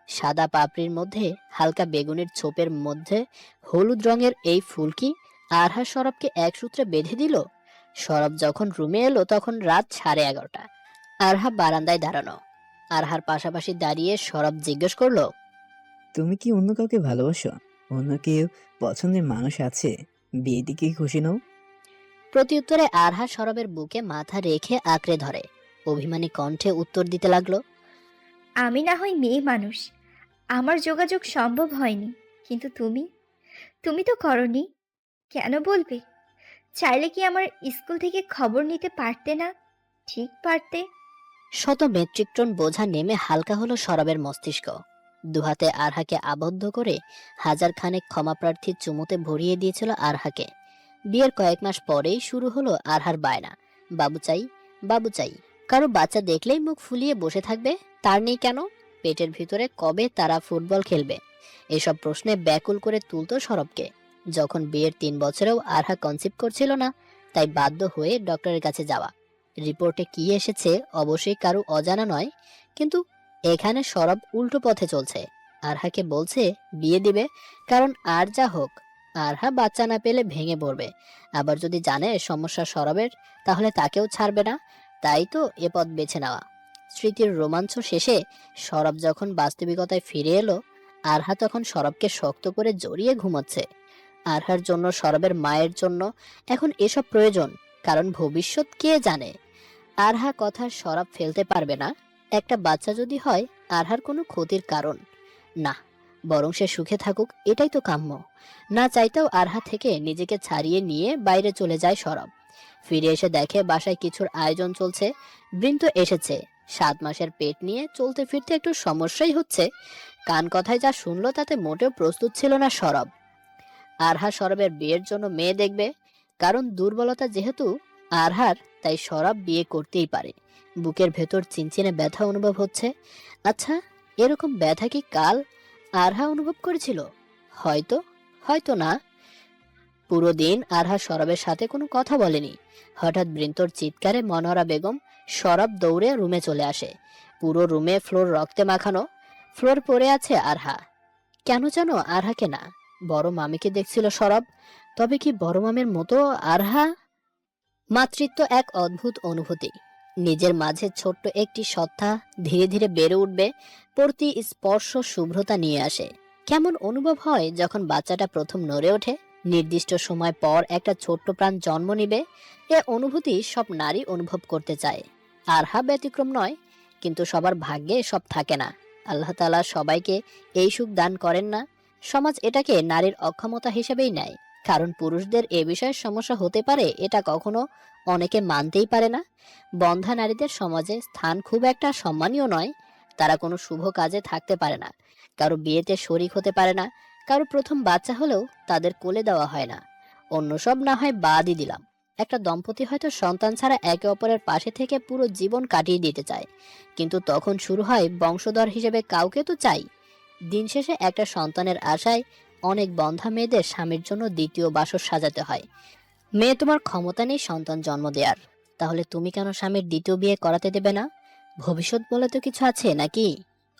সাদা পাপড়ির মধ্যে হালকা বেগুনের ছোপের মধ্যে হলুদ রঙের এই ফুল কি আরহা সরবকে এক সূত্রে বেঁধে দিল? সরব যখন রুমে এলো তখন রাত 11:30। আরহা বারান্দায় দাঁড়ানো। আরহার পাশাপাশি দাঁড়িয়ে সরব জিজ্ঞেস করলো, তুমি কি অন্য কাউকে ভালোবাসো? অন্য কেউ পছন্দের মানুষ আছে? বিয়েতে কি খুশি নও? প্রত্যুত্তরে আরহা সরবের বুকে মাথা রেখে আঁকড়ে ধরে অভিমানী কণ্ঠে উত্তর দিতে লাগলো, আমি না হয় মেয়ে মানুষ, আমার যোগাযোগ সম্ভব হয়নি, কিন্তু তুমি তুমি তো করনি। কেন বলবে? চাইলে কি আমার স্কুল থেকে খবর নিতে পারতে না? ঠিক পারতে। শত মেট্রিক টন বোঝা নেমে হালকা হলো সরবের মস্তিষ্ক। দুহাতে আরহাকে আবদ্ধ করে হাজার খানেক ক্ষমাপ্রার্থীর চুমুতে ভরিয়ে দিয়েছিল আরহাকে। বিয়ের কয়েক মাস পরেই শুরু হলো আরহার বায়না, বাবু চাই, বাবু চাই। কারো বাচ্চা দেখলেই মুখ ফুলিয়ে বসে থাকবে, তার নেই কেন? পেটের ভিতরে কবে তারা ফুটবল খেলবে? এসব প্রশ্নে ব্যাকুল করে তুলতো সরবকে। যখন বিয়ের 3 বছরেও আরহা কনসিভ করছিল না, তাই বাধ্য হয়ে ডক্টরের কাছে যাওয়া। রিপোর্টে কি এসেছে অবশ্যই কারো অজানা নয়, কিন্তু এখানে সরব উল্টো পথে চলছে। আরহাকে বলছে বিয়ে দিবে, কারণ আর যা হোক আরহা বাচ্চা না পেলে ভেঙে পড়বে। আবার যদি জানে সমস্যা সরবের, তাহলে তাকেও ছাড়বে না। তাই তো এ পথ বেছে নেওয়া। স্মৃতির রোমাঞ্চ শেষে সরব যখন বাস্তবিকতায় ফিরে এলো, আরহা তখন সরবকে শক্ত করে জড়িয়ে ঘুমাচ্ছে। আরহার জন্য, সরবের মায়ের জন্য এখন এসব প্রয়োজন, কারণ ভবিষ্যৎ কে জানে। আরহা কথা সরব ফেলতে পারবে না। একটা বাচ্চা যদি হয় আরহার কোনো ক্ষতির কারণ না, বরং সে সুখে থাকুক, এটাই তো কাম্য। না চাইতেও আরহা থেকে নিজেকে ছাড়িয়ে নিয়ে বাইরে চলে যায় সরব। ফিরে এসে দেখে বাসায় কিছুর আয়োজন চলছে। বৃন্ত এসেছে। 7 মাসের পেট নিয়ে চলতে ফিরতে একটু সমস্যাই হচ্ছে। কান কথায় যা শুনলো তাতে মোটেও প্রস্তুত ছিল না সরব। আরহা সরবের বিয়ের জন্য মেয়ে দেখবে, কারণ দুর্বলতা যেহেতু আরহার, তাই সরব বিয়ে করতেই পারে। বুকের ভেতর চিনচিনে ব্যথা অনুভব হচ্ছে। আচ্ছা, এরকম ব্যথা কি কাল আরহা অনুভব করেছিল? হয়তো, হয়তো না। পুরো দিন আরহা সরবের সাথে কোনো কথা বলেনি। হঠাৎ বৃন্তর চিৎকারে মনোহরা বেগম সরব দৌড়ে রুমে চলে আসে। পুরো রুমে ফ্লোর রক্তে মাখানো। ফ্লোর পড়ে আছে আরহা। কেন জানো আরহাকে না, বড় মামিকে দেখছিল সরব। তবে কি বড় মামের মতো আরহা? মাতৃত্ব এক অদ্ভুত অনুভূতি। নিজের মাঝে ছোট্ট একটি সত্তা ধীরে ধীরে বেড়ে উঠবে, প্রতি স্পর্শ শুভ্রতা নিয়ে আসে। কেমন অনুভব হয় যখন বাচ্চাটা প্রথম নড়ে ওঠে? নির্দিষ্ট সময় পর একটা ছোট্ট প্রাণ জন্ম নিবে। এ অনুভূতি সব নারী অনুভব করতে চায়। আরহা ব্যতিক্রম নয়, কিন্তু সবার ভাগ্যে সব থাকে না। আল্লাহ তাআলা সবাইকে এই সুখ দান করেন না। সমাজ এটাকে নারীর অক্ষমতা হিসেবেই নেয়, কারণ পুরুষদের এ বিষয়ে সমস্যা হতে পারে, এটা কখনো অনেকে মানতেই পারে না। বন্ধা নারীদের সমাজে স্থান খুব একটা সম্মানীয় নয়। তারা কোনো শুভ কাজে থাকতে পারে না, কারো বিয়েতে শরিক হতে পারে না, কারো প্রথম বাচ্চা হলেও তাদের কোলে দেওয়া হয় না। অন্য সব না হয় বাদই দিলাম, একটা দম্পতি হয়তো সন্তান ছাড়া একে অপরের পাশে থেকে পুরো জীবন কাটিয়ে দিতে চায়, কিন্তু তখন শুরু হয় বংশধর হিসেবে কাউকে তো চাই। দিন শেষে একটা সন্তানের আশায় অনেক বন্ধা মেয়েদের স্বামীর জন্য দ্বিতীয় বাসর সাজাতে হয়। মেয়ে তোমার ক্ষমতা নেই সন্তান জন্ম দেওয়ার, তাহলে তুমি কেন স্বামীর দ্বিতীয় বিয়ে করাতে দেবে না? ভবিষ্যৎ বলে তো কিছু আছে নাকি?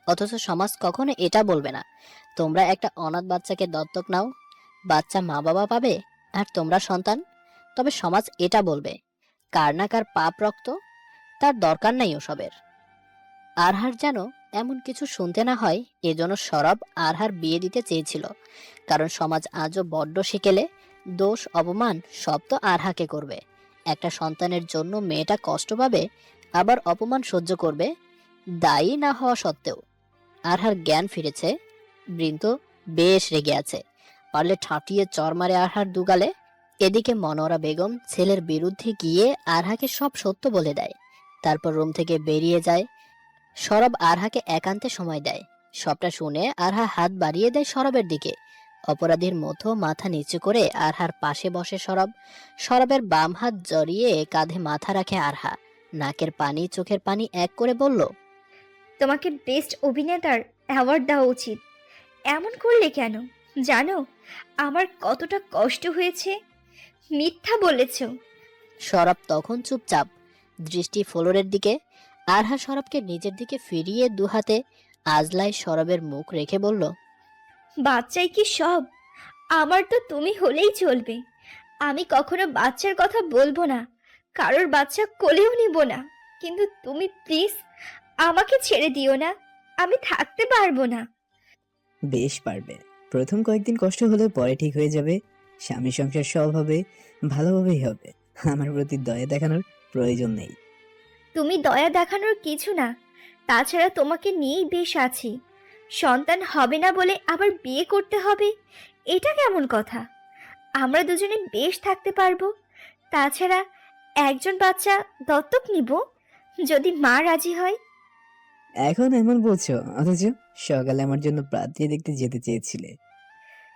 অথচ সমাজ কখনো এটা বলবে না। তোমরা একটা অনাথ বাচ্চাকে দত্তক নাও, বাচ্চা মা বাবা পাবে আর তোমরা সন্তান। তবে সমাজ এটা বলবে, কার না কার পাপ রক্ত, তার দরকার নাই ওসবের। আরহার যেন এমন কিছু শুনতে না হয়, এজন্য সরব আরহার বিয়ে দিতে চেয়েছিল। কারণ সমাজ আজও বড্ড সেকেলে, দোষ অপমান সব তো আরহাকে করবে। একটা সন্তানের জন্য মেয়েটা কষ্ট পাবে, আবার অপমান সহ্য করবে, দায়ী না হওয়া সত্ত্বেও। আরহার জ্ঞান ফিরেছে। বৃন্ত বেশ রেগে আছে, পারলে ঠাঁটিয়ে চর মারে আরহার দুগালে। এদিকে মনোয়ারা বেগম ছেলের বিরুদ্ধে গিয়ে আরহাকে সব সত্য বলে দেয়, তারপর রুম থেকে বেরিয়ে যায়। সরব আরহাকে একান্তে সময় দেয়। সবটা শুনে আরহা হাত বাড়িয়ে দেয় সরবের দিকে। অপরাধীর মতো মাথা নিচু করে আরহার পাশে বসে সরব। সরবের বাম হাত জড়িয়ে কাঁধে মাথা রাখে আরহা। নাকের পানি চোখের পানি এক করে বলল, তোমাকে বেস্ট অভিনেতার অ্যাওয়ার্ড দেওয়া উচিত। এমন করলে কেন? জানো আমার কতটা কষ্ট হয়েছে? মিথ্যা বলেছ। সরব তখন চুপচাপ, দৃষ্টি ফ্লোরের দিকে। আরহা সরবকে নিজের দিকে ফিরিয়ে দুহাতে আজলায় সরবের মুখ রেখে বলল, বাচ্চাই কি সব? আমার তো তুমি হলেই চলবে। আমি কখনো বাচ্চার কথা বলবো না, কারোর বাচ্চা কোলেও নিব না। কিন্তু তুমি প্লিজ আমাকে ছেড়ে দিও না, আমি থাকতে পারবো না। বেশ পারবে। প্রথম কয়েকদিন কষ্ট হলেও পরে ঠিক হয়ে যাবে। স্বামী সংসার সব হবে, ভালোভাবেই হবে। আমার প্রতি দয়া দেখানোর প্রয়োজন নেই। তুমি দয়া দেখানোর কিছু না, তাছাড়া তোমাকে নিয়েই বেশ আছি। সন্তান হবে না বলে আবার বিয়ে করতে হবে, এটা কেমন কথা? আমরা দুজনে বেশ থাকতে পারবো। তাছাড়া একজন বাচ্চা দত্তক নিব, যদি মা রাজি হয়। এখন এমন বলছো, অথচ সকালে আমার জন্য প্রার্থী দেখতে যেতে চেয়েছিলে।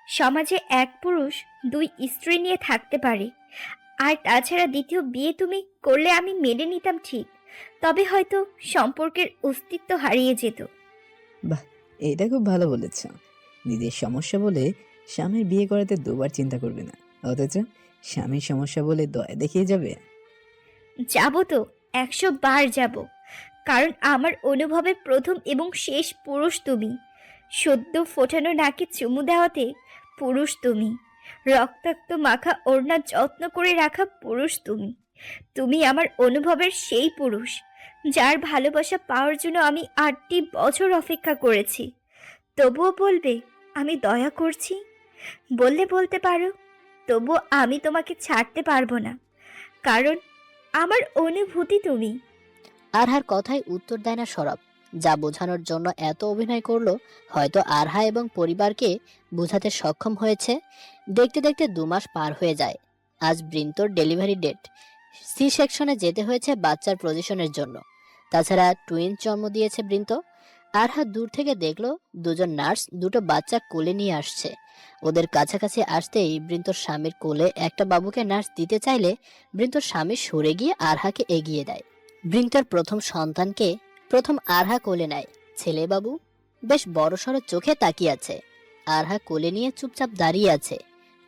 সমাজে এক পুরুষ দুই স্ত্রী নিয়ে থাকতে পারে, আর তাছাড়া দ্বিতীয় বিয়ে তুমি করলে আমি মেনে নিতাম ঠিক, তবে হয়তো সম্পর্কের অস্তিত্ব হারিয়ে যেত। বাহ, এটা খুব ভালো বলেছ। নিজের সমস্যা বলে স্বামীর বিয়ে করাতে দুবার চিন্তা করবে না, অথচ স্বামীর সমস্যা বলে দয়া দেখিয়ে যাবে। যাব তো, 100 বার যাব, কারণ আমার অনুভবের প্রথম এবং শেষ পুরুষ তুমি। সদ্য ফোটানো নাকে চুমু দেওয়াতে পুরুষ তুমি। রক্তাক্ত মাখা ওড়না যত্ন করে রাখা পুরুষ তুমি। তুমি আমার অনুভবের সেই পুরুষ, যার ভালোবাসা পাওয়ার জন্য আমি 8টি বছর অপেক্ষা করেছি। তবুও বলবে আমি দয়া করছি? বললে বলতে পারো, তবুও আমি তোমাকে ছাড়তে পারবো না, কারণ আমার অনুভূতি তুমি। আরহার কথায় উত্তর দেয় না সরব। যা বোঝানোর জন্য এত অভিনয় করলো, হয়তো আরহা এবং পরিবারকে বোঝাতে সক্ষম হয়েছে। দেখতে দেখতে 2 মাস পার হয়ে যায়। আজ বৃন্তর ডেলিভারি ডেট। সি সেকশনে যেতে হয়েছে বাচ্চার পজিশনের জন্য। তাছাড়া টুইন জন্ম দিয়েছে বৃন্ত। আরহা দূর থেকে দেখলো দুজন নার্স দুটো বাচ্চা কোলে নিয়ে আসছে। ওদের কাছাকাছি আসতেই বৃন্তর স্বামীর কোলে একটা বাবুকে নার্স দিতে চাইলে বৃন্তর স্বামী সরে গিয়ে আরহাকে এগিয়ে দেয়। বৃন্তর প্রথম সন্তানকে প্রথম আরহা কোলে নেয়। ছেলে বাবু বেশ বড়সড় চোখে তাকিয়ে আছে। আরহা কোলে নিয়ে চুপচাপ দাঁড়িয়ে আছে।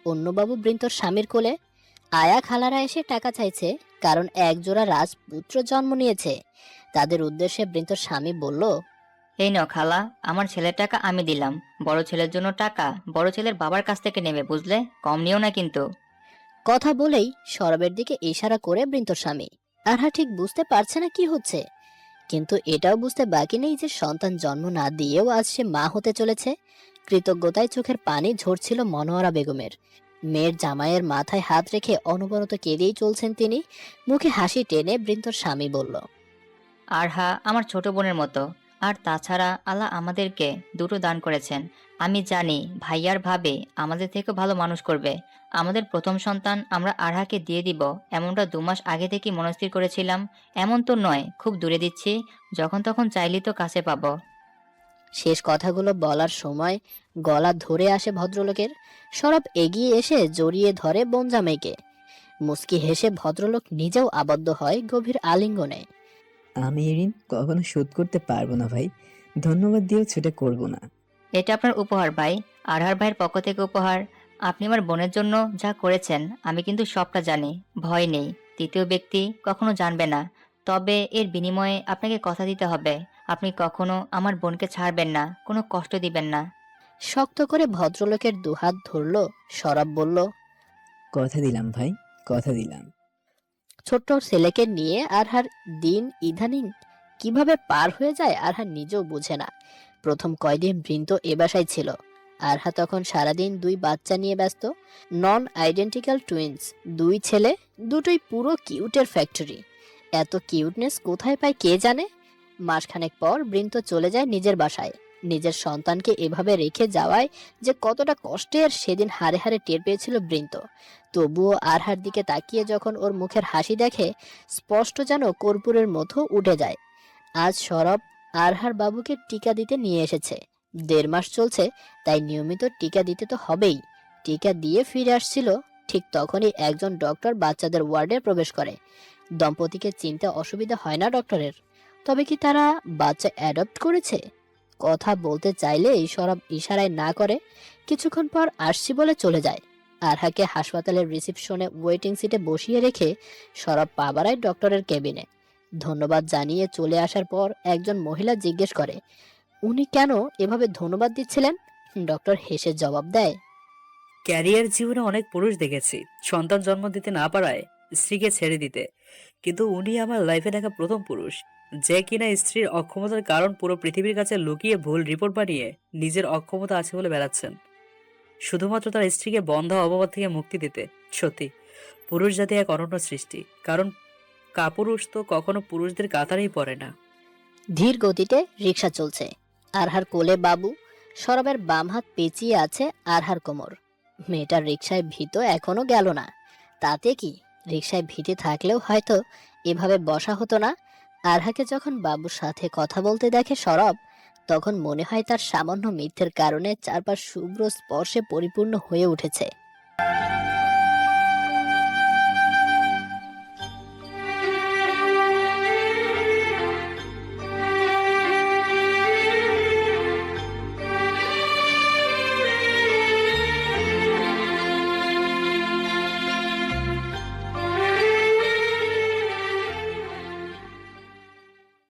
অন্য বাবু বৃন্তর স্বামীর কোলে। আয়া খালারা এসে টাকা চাইছে, কারণ একজোড়া রাজপুত্র জন্ম নিয়েছে। তাদের উদ্দেশ্যে বৃন্তর স্বামী বলল, এই নাও খালা, আমার ছেলের টাকা আমি দিলাম। বড় ছেলের জন্য টাকা বড় ছেলের বাবার কাছ থেকে নেবে, বুঝলে? কম নিও না কিন্তু। কথা বলেই সরবের দিকে ইশারা করে বৃন্তর স্বামী। আরহা ঠিক বুঝতে পারছে না কি হচ্ছে, কিন্তু এটাও বুঝতে বাকি নেই যে সন্তান জন্ম না দিয়েও আজ সে মা হতে চলেছে। কৃতজ্ঞতায় চোখের পানি ঝরছিল মনোয়ারা বেগমের। মেয়ের জামাইয়ের মাথায় হাত রেখে অনবরত কেঁদেই চলছেন তিনি। মুখে হাসি টেনে বৃন্তর স্বামী বলল, আরহা আমার ছোট বোনের মতো। আর তাছাড়া আল্লাহ আমাদেরকে দুটো দান করেছেন। আমি জানি ভাইয়ার ভাবে আমাদের থেকে ভালো মানুষ করবে। আমাদের প্রথম সন্তান আমরা আরহাকে দিয়ে দিব, এমনটা 2 মাস আগে থেকে মনস্থির করেছিলাম। এমন তো নয় খুব দূরে দিচ্ছি, যখন তখন চাইলেই তো কাছে পাবো। শেষ কথাগুলো বলার সময় গলা ধরে আসে ভদ্রলোকের। সরব এগিয়ে এসে জড়িয়ে ধরে বোনজামাইকে। মুস্কি হেসে ভদ্রলোক নিজেও আবদ্ধ হয় গভীর আলিঙ্গনে। আমি এই ঋণ কখনো শোধ করতে পারবো না ভাই, ধন্যবাদ দিয়েও ছোটা করব না। এটা আপনার উপহার ভাই, আরহার ভাইয়ের পক্ষ থেকে উপহার। আপনি আমার বোনের জন্য যা করেছেন আমি কিন্তু সবটা জানি। ভয় নেই, তৃতীয় ব্যক্তি কখনো জানবে না। তবে এর বিনিময়ে আপনাকে কথা দিতে হবে, আপনি কখনো আমার বোনকে ছাড়বেন না, কোনো কষ্ট দিবেন না। শক্ত করে ভদ্রলোকের দুহাত ধরল। সরব বলল, কথা দিলাম ভাই, কথা দিলাম। ছোট্ট ছেলেকে নিয়ে আরহার দিন ইদানিং কিভাবে পার হয়ে যায় আরহা নিজেও বোঝে না। প্রথম কয়দিন বৃন্ত এ বাসায় ছিল। আরহা তখন সারাদিন 2 বাচ্চা নিয়ে ব্যস্ত। নন আইডেন্টিক্যাল টুইন্স, 2 ছেলে, দুটোই পুরো কিউটের ফ্যাক্টরি। এত কিউটনেস কোথায় পায় কে জানে। মাসখানেক পর বৃন্ত চলে যায় নিজের বাসায়। নিজের সন্তানকে এভাবে রেখে যাওয়ায় যে কতটা কষ্টের সেদিন হাড়ে হাড়ে টের পেয়েছিল বৃন্ত। তবুও আরহার দিকে তাকিয়ে যখন ওর মুখের হাসি দেখে, স্পষ্ট যেন কর্পূরের মতো উঠে যায়। আজ সরব আরহার বাবুকে টিকা দিতে নিয়ে এসেছে। 1.5 মাস চলছে, তাই নিয়মিত টিকা দিতে তো হবেই। টিকা দিয়ে ফিরে আসছিল, ঠিক তখনই একজন ডক্টর বাচ্চাদের ওয়ার্ডে প্রবেশ করে। দম্পতিকে চিনতে অসুবিধা হয় না ডক্টরের। তবে কি তারা বাচ্চা অ্যাডপ্ট করেছে? কথা বলতে চাইলে এই সরব ইশারায় না করে কিছুক্ষণ পর আসছি বলে চলে যায়। আরহাকে হাসপাতালের রিসেপশনে ওয়েটিং সিটে বসিয়ে রেখে সরব পা বাড়ায় ডক্টরের কেবিনে। ধন্যবাদ জানিয়ে চলে আসার পর একজন মহিলা জিজ্ঞেস করে, উনি কেন এভাবে ধন্যবাদ দিচ্ছিলেন? ডক্টর হেসে জবাব দেয়, ক্যারিয়ার জীবনে অনেক পুরুষ দেখেছি সন্তান জন্ম দিতে না পারায় স্ত্রীকে ছেড়ে দিতে, কিন্তু উনি আমার লাইফে দেখা প্রথম পুরুষ যে কিনা স্ত্রীর অক্ষমতার কারণ পুরো পৃথিবীর কাছে লুকিয়ে ভুল রিপোর্ট বানিয়ে নিজের অক্ষমতা আছে বলে বেড়াচ্ছেন, শুধুমাত্র তার স্ত্রীকে বন্ধা অপবাদ থেকে মুক্তি দিতে। সত্যি পুরুষ জাতি এক অনন্য সৃষ্টি, কারণ কাপুরুষ তো কখনো পুরুষদের কাতারেই পড়ে না। ধীর গতিতে রিক্সা চলছে। আরহার কোলে বাবু, সরবের বাম হাত পেঁচিয়ে আছে আরহার কোমর। মেয়েটার রিকশায় ভিত এখনো গেল না। তাতে কি, রিকশায় ভিতে থাকলেও হয়তো এভাবে বসা হতো না। আরহাকে যখন বাবুর সাথে কথা বলতে দেখে সরব, তখন মনে হয় তার সামান্য মিথ্যের কারণে চারপাশ শুভ্র স্পর্শে পরিপূর্ণ হয়ে উঠেছে।